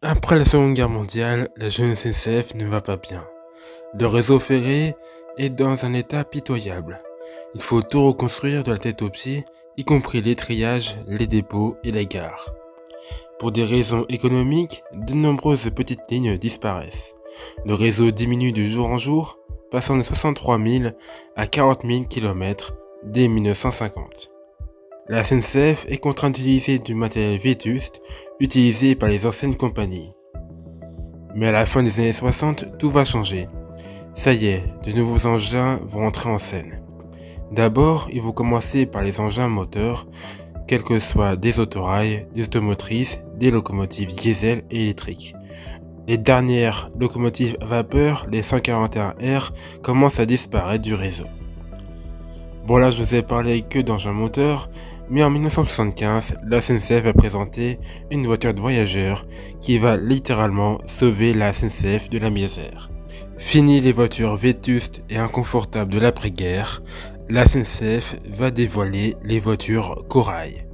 Après la Seconde Guerre mondiale, la jeune SNCF ne va pas bien. Le réseau ferré est dans un état pitoyable. Il faut tout reconstruire de la tête aux pieds, y compris les triages, les dépôts et les gares. Pour des raisons économiques, de nombreuses petites lignes disparaissent. Le réseau diminue de jour en jour, passant de 63 000 à 40 000 km dès 1950. La SNCF est contrainte d'utiliser du matériel vétuste utilisé par les anciennes compagnies. Mais à la fin des années 60, tout va changer. Ça y est, de nouveaux engins vont entrer en scène. D'abord, ils vont commencer par les engins moteurs, quels que soient des autorails, des automotrices, des locomotives diesel et électriques. Les dernières locomotives à vapeur, les 141R, commencent à disparaître du réseau. Bon là je vous ai parlé que d'engins moteurs, mais en 1975, la SNCF va présenter une voiture de voyageurs qui va littéralement sauver la SNCF de la misère. Fini les voitures vétustes et inconfortables de l'après-guerre, la SNCF va dévoiler les voitures corail.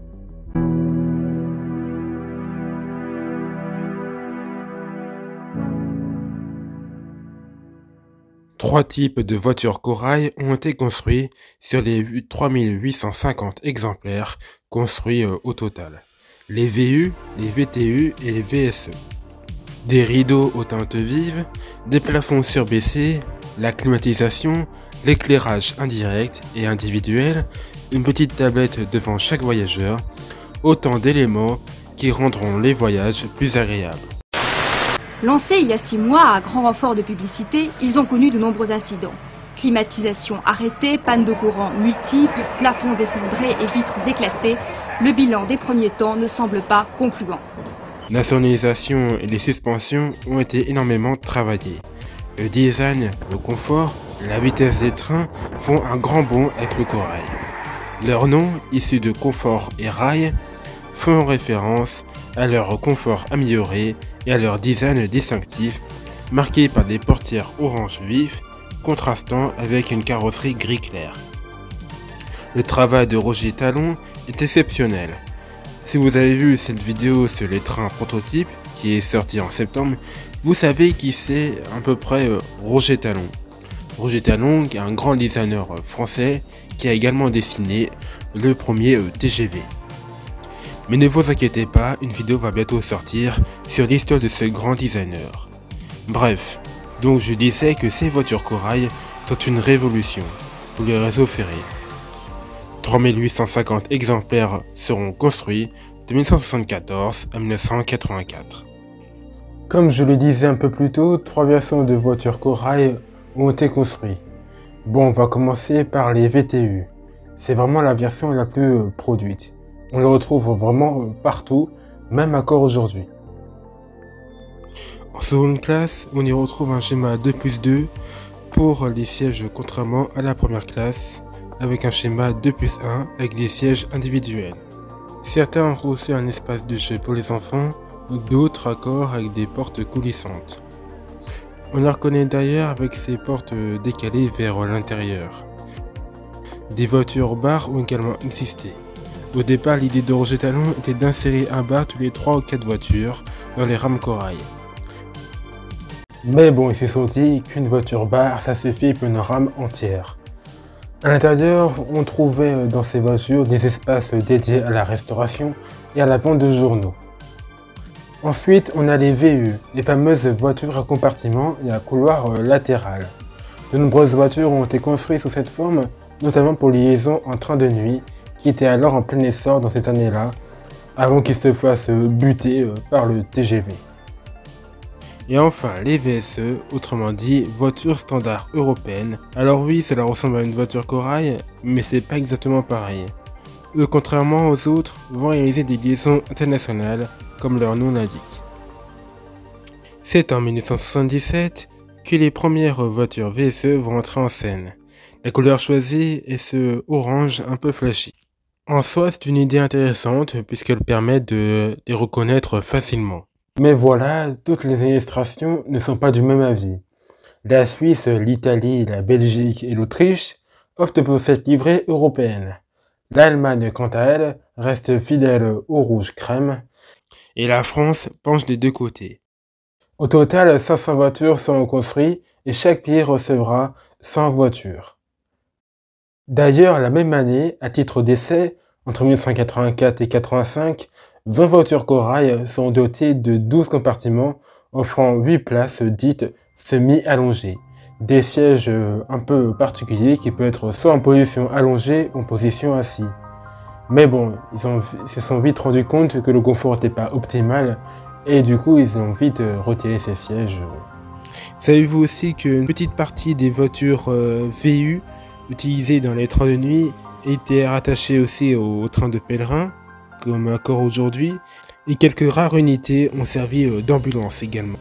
Trois types de voitures corail ont été construits sur les 3850 exemplaires construits au total. Les VU, les VTU et les VSE. Des rideaux aux teintes vives, des plafonds surbaissés, la climatisation, l'éclairage indirect et individuel, une petite tablette devant chaque voyageur, autant d'éléments qui rendront les voyages plus agréables. Lancés il y a 6 mois à grand renfort de publicité, ils ont connu de nombreux incidents. Climatisation arrêtée, panne de courant multiples, plafonds effondrés et vitres éclatées. Le bilan des premiers temps ne semble pas concluant. La sonorisation et les suspensions ont été énormément travaillées. Le design, le confort, la vitesse des trains font un grand bond avec le corail. Leurs noms, issus de confort et rail, font référence à leur confort amélioré et à leur design distinctif, marqué par des portières orange vif, contrastant avec une carrosserie gris clair. Le travail de Roger Talon est exceptionnel. Si vous avez vu cette vidéo sur les trains prototypes, qui est sortie en septembre, vous savez qui c'est à peu près Roger Talon. Roger Talon est un grand designer français qui a également dessiné le premier TGV. Mais ne vous inquiétez pas, une vidéo va bientôt sortir sur l'histoire de ce grand designer. Bref, donc je disais que ces voitures corail sont une révolution pour les réseaux ferrés. 3850 exemplaires seront construits de 1974 à 1984. Comme je le disais un peu plus tôt, 3 versions de voitures corail ont été construites. Bon, on va commencer par les VTU. C'est vraiment la version la plus produite. On le retrouve vraiment partout, même encore aujourd'hui. En seconde classe, on y retrouve un schéma 2+2 pour les sièges, contrairement à la première classe, avec un schéma 2+1 avec des sièges individuels. Certains ont reçu un espace de jeu pour les enfants, d'autres accords avec des portes coulissantes. On la reconnaît d'ailleurs avec ses portes décalées vers l'intérieur. Des voitures bar ont également existé. Au départ, l'idée de Roger Talon était d'insérer un bar tous les 3 ou 4 voitures dans les rames corail. Mais bon, ils se sont dit qu'une voiture bar, ça suffit pour une rame entière. À l'intérieur, on trouvait dans ces voitures des espaces dédiés à la restauration et à la vente de journaux. Ensuite, on a les VU, les fameuses voitures à compartiment et à couloir latéral. De nombreuses voitures ont été construites sous cette forme, notamment pour les liaisons en train de nuit, qui était alors en plein essor dans cette année-là, avant qu'il se fasse buter par le TGV. Et enfin, les VSE, autrement dit, voitures standards européennes. Alors oui, cela ressemble à une voiture corail, mais c'est pas exactement pareil. Eux, contrairement aux autres, vont réaliser des liaisons internationales, comme leur nom l'indique. C'est en 1977 que les premières voitures VSE vont entrer en scène. La couleur choisie est ce orange un peu flashy. En soi, c'est une idée intéressante puisqu'elle permet de les reconnaître facilement. Mais voilà, toutes les illustrations ne sont pas du même avis. La Suisse, l'Italie, la Belgique et l'Autriche optent pour cette livrée européenne. L'Allemagne, quant à elle, reste fidèle au rouge crème. et la France penche des deux côtés. Au total, 500 voitures seront construites et chaque pays recevra 100 voitures. D'ailleurs, la même année, à titre d'essai, entre 1984 et 1985, 20 voitures corail sont dotées de 12 compartiments offrant 8 places dites semi-allongées. Des sièges un peu particuliers qui peuvent être soit en position allongée ou en position assise. Mais bon, ils se sont vite rendus compte que le confort n'était pas optimal et du coup ils ont vite retiré ces sièges. Savez-vous aussi qu'une petite partie des voitures VU utilisées dans les trains de nuit étaient rattachées aussi aux trains de pèlerins, comme encore aujourd'hui, et quelques rares unités ont servi d'ambulance également.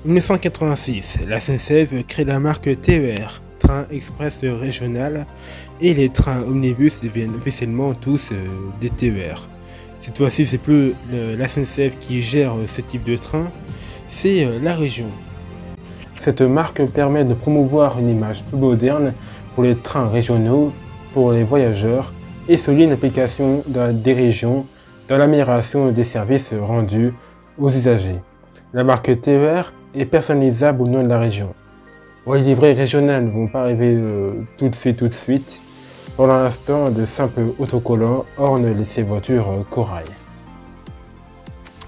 En 1986, la SNCF crée la marque TER, Train Express Régional, et les trains omnibus deviennent officiellement tous des TER. Cette fois-ci, c'est plus la SNCF qui gère ce type de train, c'est la région. Cette marque permet de promouvoir une image plus moderne pour les trains régionaux, pour les voyageurs, et souligne l'implication des régions dans l'amélioration des services rendus aux usagers. La marque TER est personnalisable au nom de la région. Les livrets régionaux ne vont pas arriver tout de suite. Pour l'instant, de simples autocollants ornent ces voitures corail.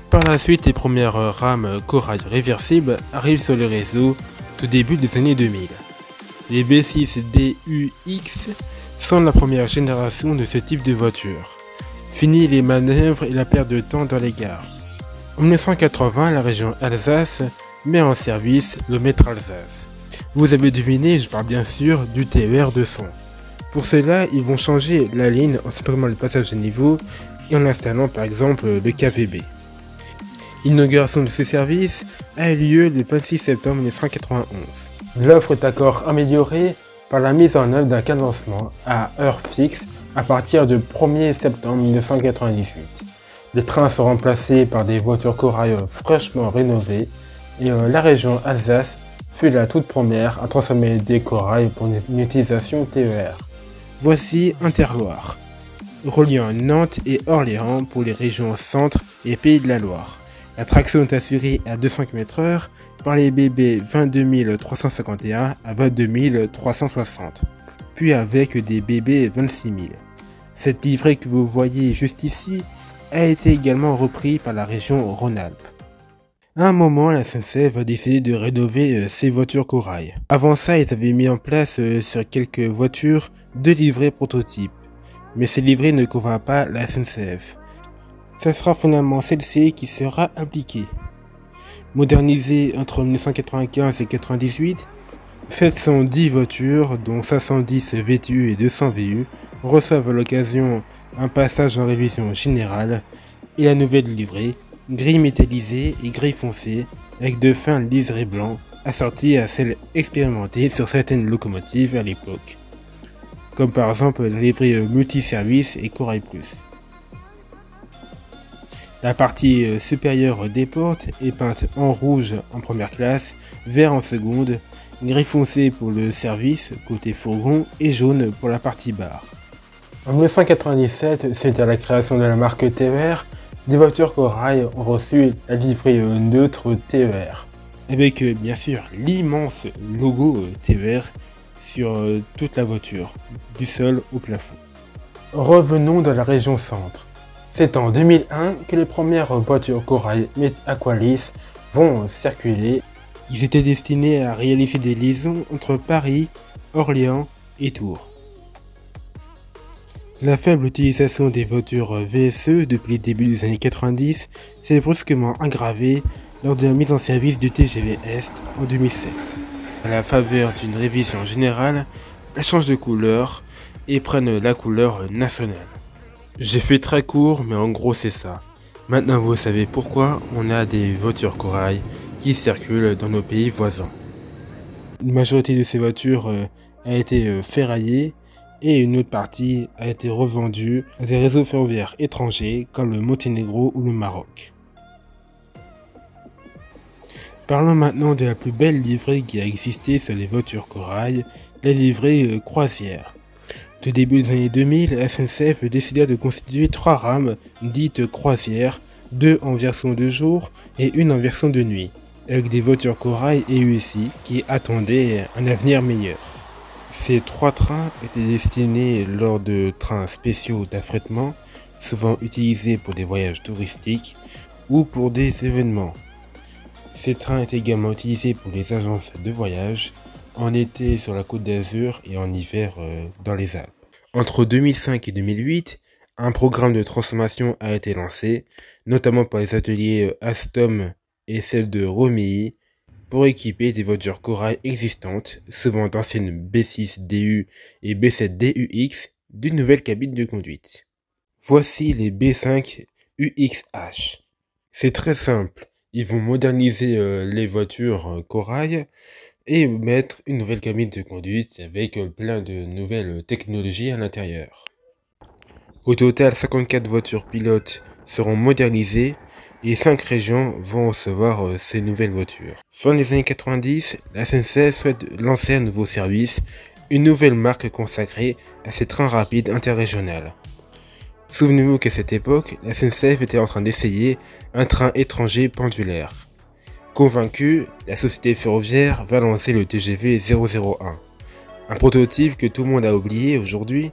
Par la suite, les premières rames corail réversibles arrivent sur le réseau au début des années 2000. Les B6DUX sont la première génération de ce type de voiture. Fini les manœuvres et la perte de temps dans les gares. En 1980, la région Alsace met en service le métro Alsace. Vous avez deviné, je parle bien sûr du TER 200. Pour cela, ils vont changer la ligne en supprimant le passage de niveau et en installant par exemple le KVB. L'inauguration de ce service a eu lieu le 26 septembre 1991. L'offre est encore améliorée par la mise en œuvre d'un cadencement à heure fixe à partir du 1er septembre 1998. Les trains sont remplacés par des voitures corail fraîchement rénovées et la région Alsace fut la toute première à transformer des corails pour une utilisation TER. Voici Interloire, reliant Nantes et Orléans pour les régions Centre et Pays de la Loire. La traction est assurée à 200 km/h par les BB 22351 à 22360, puis avec des BB 26000. Cette livrée que vous voyez juste ici a été également repris par la région Rhône-Alpes. À un moment, la SNCF a décidé de rénover ses voitures corail. Avant ça, ils avaient mis en place sur quelques voitures 2 livrées prototypes. Mais ces livrées ne convainquent pas la SNCF. Ce sera finalement celle-ci qui sera appliquée. Modernisée entre 1995 et 1998, 710 voitures, dont 510 VTU et 200 VU, reçoivent à l'occasion un passage en révision générale et la nouvelle livrée, gris métallisé et gris foncé, avec de fins liserés blancs, assortis à celles expérimentées sur certaines locomotives à l'époque, comme par exemple la livrée multiservice et Corail Plus. La partie supérieure des portes est peinte en rouge en première classe, vert en seconde, gris foncé pour le service côté fourgon et jaune pour la partie barre. En 1997, suite à la création de la marque TER, des voitures corail ont reçu la livrée neutre TER. Avec bien sûr l'immense logo TER sur toute la voiture, du sol au plafond. Revenons dans la région Centre. C'est en 2001 que les premières voitures corail Aqualis vont circuler. Ils étaient destinés à réaliser des liaisons entre Paris, Orléans et Tours. La faible utilisation des voitures VSE depuis le début des années 90 s'est brusquement aggravée lors de la mise en service du TGV Est en 2007. À la faveur d'une révision générale, elles changent de couleur et prennent la couleur nationale. J'ai fait très court, mais en gros c'est ça. Maintenant vous savez pourquoi on a des voitures corail qui circulent dans nos pays voisins. Une majorité de ces voitures a été ferraillée et une autre partie a été revendue à des réseaux ferroviaires étrangers comme le Monténégro ou le Maroc. Parlons maintenant de la plus belle livrée qui a existé sur les voitures corail, la livrée croisière. Au début des années 2000, la SNCF décida de constituer 3 rames dites croisières 2 en version de jour et une en version de nuit, avec des voitures corail et USI qui attendaient un avenir meilleur. Ces 3 trains étaient destinés lors de trains spéciaux d'affrètement, souvent utilisés pour des voyages touristiques ou pour des événements. Ces trains étaient également utilisés pour les agences de voyage, en été sur la Côte d'Azur et en hiver dans les Alpes. Entre 2005 et 2008, un programme de transformation a été lancé, notamment par les ateliers Alstom et celle de Romilly, pour équiper des voitures corail existantes, souvent d'anciennes B6DU et B7DUX, d'une nouvelle cabine de conduite. Voici les B5 UXH. C'est très simple, ils vont moderniser les voitures corail et mettre une nouvelle cabine de conduite avec plein de nouvelles technologies à l'intérieur. Au total, 54 voitures pilotes seront modernisées et 5 régions vont recevoir ces nouvelles voitures. Fin des années 90, la SNCF souhaite lancer un nouveau service, une nouvelle marque consacrée à ces trains rapides interrégionaux. Souvenez-vous qu'à cette époque, la SNCF était en train d'essayer un train étranger pendulaire. Convaincue, la société ferroviaire va lancer le TGV 001, un prototype que tout le monde a oublié aujourd'hui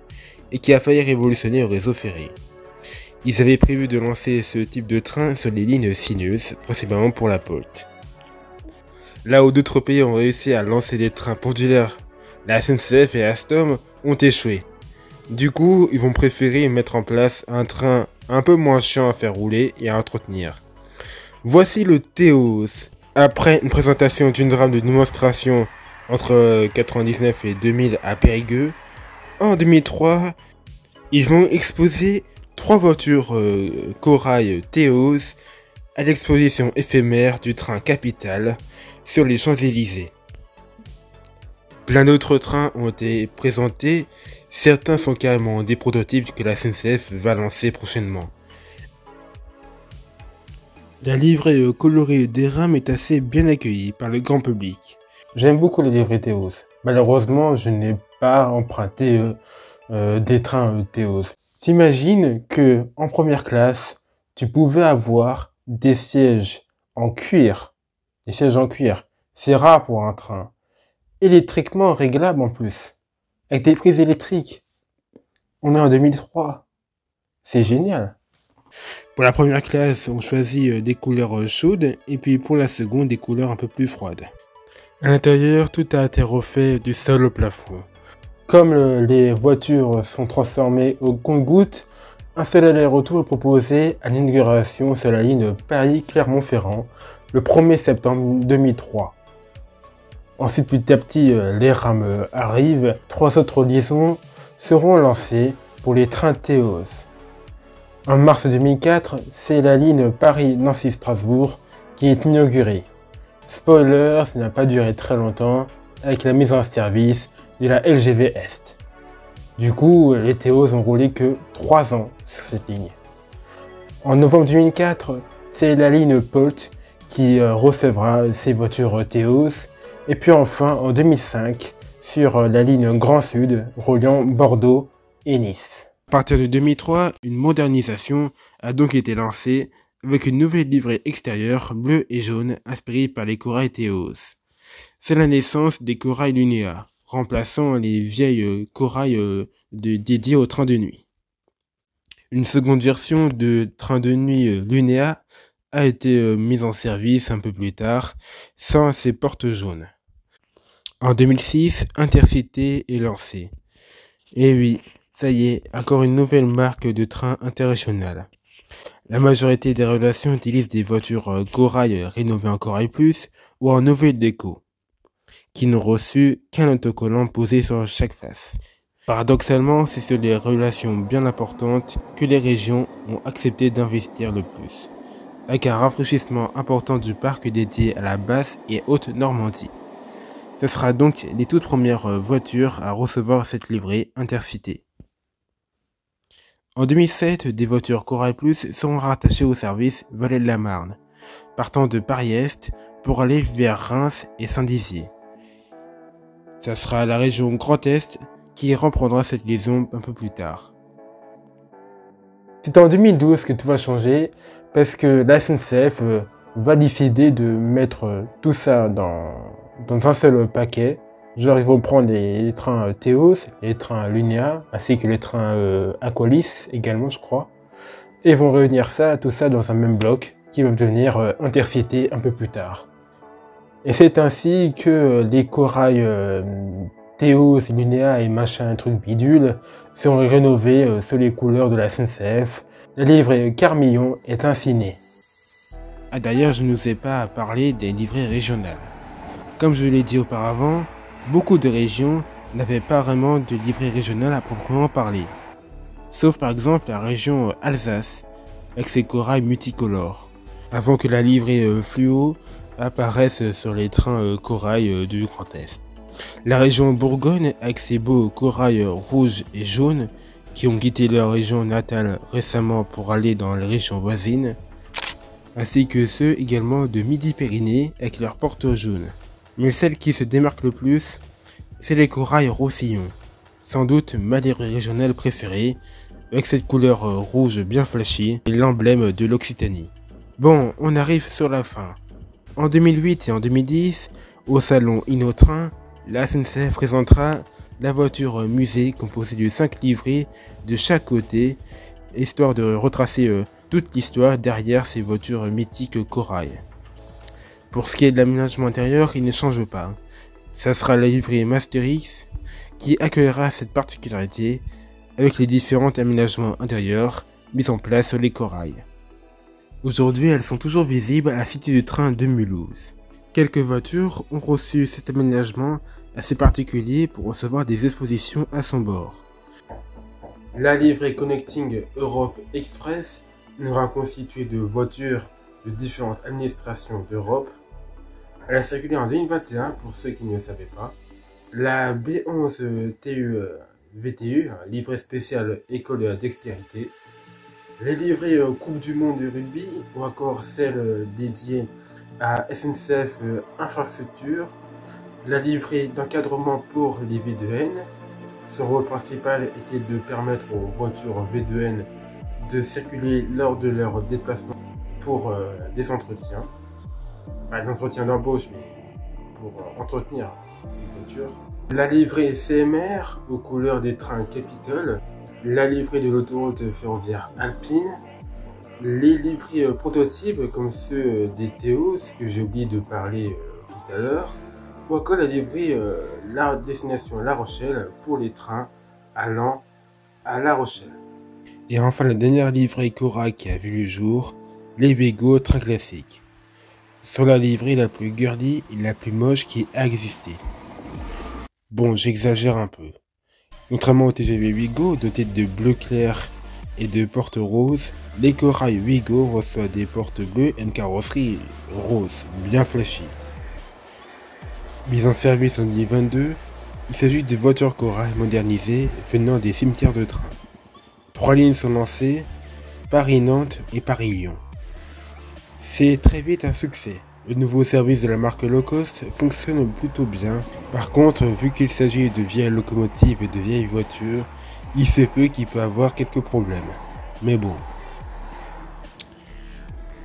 et qui a failli révolutionner le réseau ferré. Ils avaient prévu de lancer ce type de train sur les lignes sinueuses, principalement pour la Polt. Là où d'autres pays ont réussi à lancer des trains pendulaires, la SNCF et Alstom ont échoué. Du coup, ils vont préférer mettre en place un train un peu moins chiant à faire rouler et à entretenir. Voici le Théos. Après une présentation d'une rame de démonstration entre 99 et 2000 à Périgueux, en 2003, ils vont exposer 3 voitures corail Théos à l'exposition éphémère du train Capital sur les Champs-Élysées. Plein d'autres trains ont été présentés, certains sont carrément des prototypes que la SNCF va lancer prochainement. La livrée colorée des rames est assez bien accueillie par le grand public. J'aime beaucoup les livrées Théos. Malheureusement, je n'ai pas emprunté des trains Théos. T'imagines que en première classe, tu pouvais avoir des sièges en cuir. Des sièges en cuir. C'est rare pour un train. Électriquement réglable en plus. Avec des prises électriques. On est en 2003. C'est génial. Pour la première classe, on choisit des couleurs chaudes et puis pour la seconde, des couleurs un peu plus froides. À l'intérieur, tout a été refait du sol au plafond. Comme les voitures sont transformées au compte-gouttes, un seul aller-retour est proposé à l'inauguration sur la ligne Paris-Clermont-Ferrand le 1er septembre 2003. Ensuite, petit à petit, les rames arrivent. 3 autres liaisons seront lancées pour les trains Théos. En mars 2004, c'est la ligne Paris-Nancy-Strasbourg qui est inaugurée. Spoiler, ça n'a pas duré très longtemps avec la mise en service de la LGV Est. Du coup, les Théos n'ont roulé que 3 ans sur cette ligne. En novembre 2004, c'est la ligne Polt qui recevra ces voitures Théos. Et puis enfin, en 2005, sur la ligne Grand Sud, reliant Bordeaux et Nice. À partir de 2003, une modernisation a donc été lancée avec une nouvelle livrée extérieure bleu et jaune inspirée par les corails Théos. C'est la naissance des corails Lunéa, remplaçant les vieilles corails dédiés aux trains de nuit. Une seconde version de train de nuit Lunéa a été mise en service un peu plus tard, sans ses portes jaunes. En 2006, Intercité est lancé. Et oui, ça y est, encore une nouvelle marque de train interrégional. La majorité des relations utilisent des voitures corail rénovées en corail plus ou en nouvelle déco, qui n'ont reçu qu'un autocollant posé sur chaque face. Paradoxalement, c'est sur les relations bien importantes que les régions ont accepté d'investir le plus, avec un rafraîchissement important du parc dédié à la basse et haute Normandie. Ce sera donc les toutes premières voitures à recevoir cette livrée Intercité. En 2007, des voitures Corail Plus seront rattachées au service Vallée de la Marne, partant de Paris-Est pour aller vers Reims et Saint-Dizier. Ça sera la région Grand Est qui reprendra cette liaison un peu plus tard. C'est en 2012 que tout va changer parce que la SNCF va décider de mettre tout ça dans un seul paquet. Genre ils vont prendre les trains Théos, les trains Lunea, ainsi que les trains Aqualis également je crois. Et ils vont réunir tout ça dans un même bloc qui va devenir Intercité un peu plus tard. Et c'est ainsi que les corails Théos, Lunea et machin truc bidule sont rénovés sous les couleurs de la SNCF. La livrée Carmillon est ainsi née. Ah d'ailleurs, je ne vous ai pas parlé des livrées régionales. Comme je l'ai dit auparavant, beaucoup de régions n'avaient pas vraiment de livrée régionale à proprement parler. Sauf par exemple la région Alsace, avec ses corails multicolores, avant que la livrée fluo apparaisse sur les trains corail du Grand Est. La région Bourgogne, avec ses beaux corails rouges et jaunes, qui ont quitté leur région natale récemment pour aller dans les régions voisines, ainsi que ceux également de Midi-Pyrénées avec leurs portes jaunes. Mais celle qui se démarque le plus, c'est les corails Roussillon, sans doute ma livrée régionale préférée, avec cette couleur rouge bien flashy et l'emblème de l'Occitanie. Bon, on arrive sur la fin. En 2008 et en 2010, au salon InnoTrain, la SNCF présentera la voiture musée composée de 5 livrées de chaque côté, histoire de retracer toute l'histoire derrière ces voitures mythiques corail. Pour ce qui est de l'aménagement intérieur, il ne change pas. Ça sera la livrée Masterix qui accueillera cette particularité avec les différents aménagements intérieurs mis en place sur les corails. Aujourd'hui, elles sont toujours visibles à la cité de train de Mulhouse. Quelques voitures ont reçu cet aménagement assez particulier pour recevoir des expositions à son bord. La livrée Connecting Europe Express sera constituée de voitures de différentes administrations d'Europe. Elle a circulé en 2021 pour ceux qui ne le savaient pas. La B11 TU VTU, livrée spéciale école dextérité. Les livrées Coupe du Monde de rugby ou encore celle dédiée à SNCF Infrastructure. La livrée d'encadrement pour les V2N. Son rôle principal était de permettre aux voitures V2N de circuler lors de leur déplacement pour des entretiens. Pas d'entretien d'embauche, mais pour entretenir les voitures. La livrée CMR aux couleurs des trains Capitol. La livrée de l'autoroute ferroviaire alpine. Les livrées prototypes comme ceux des Théos que j'ai oublié de parler tout à l'heure. Ou encore la livrée la destination La Rochelle pour les trains allant à La Rochelle. Et enfin la dernière livrée corail qui a vu le jour, les Bego train classique. Sur la livrée la plus girly et la plus moche qui a existé. Bon, j'exagère un peu. Contrairement au TGV Ouigo doté de bleu clair et de portes roses, les corails Ouigo reçoivent des portes bleues et une carrosserie rose, bien flashy. Mise en service en 2022, il s'agit de voitures corail modernisées venant des cimetières de train. 3 lignes sont lancées, Paris-Nantes et Paris-Lyon. C'est très vite un succès. Le nouveau service de la marque low cost fonctionne plutôt bien. Par contre, vu qu'il s'agit de vieilles locomotives et de vieilles voitures, il se peut qu'il peut avoir quelques problèmes. Mais bon.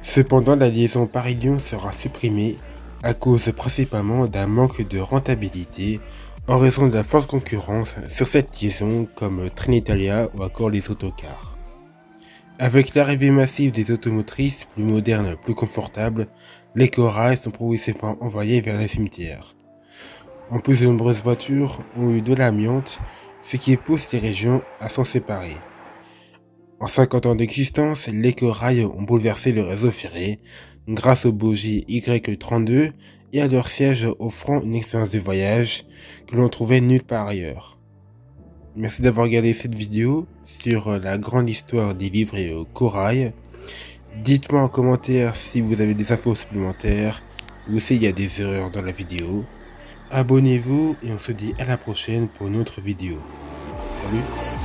Cependant, la liaison Paris-Lyon sera supprimée à cause principalement d'un manque de rentabilité en raison de la forte concurrence sur cette liaison comme Trenitalia ou encore les autocars. Avec l'arrivée massive des automotrices plus modernes, plus confortables, les corails sont progressivement envoyés vers les cimetières. En plus, de nombreuses voitures ont eu de l'amiante, ce qui pousse les régions à s'en séparer. En 50 ans d'existence, les corails ont bouleversé le réseau ferré grâce aux bougies Y32 et à leur siège offrant une expérience de voyage que l'on trouvait nulle part ailleurs. Merci d'avoir regardé cette vidéo sur la grande histoire des livrées corail. Dites-moi en commentaire si vous avez des infos supplémentaires ou s'il y a des erreurs dans la vidéo. Abonnez-vous et on se dit à la prochaine pour une autre vidéo. Salut!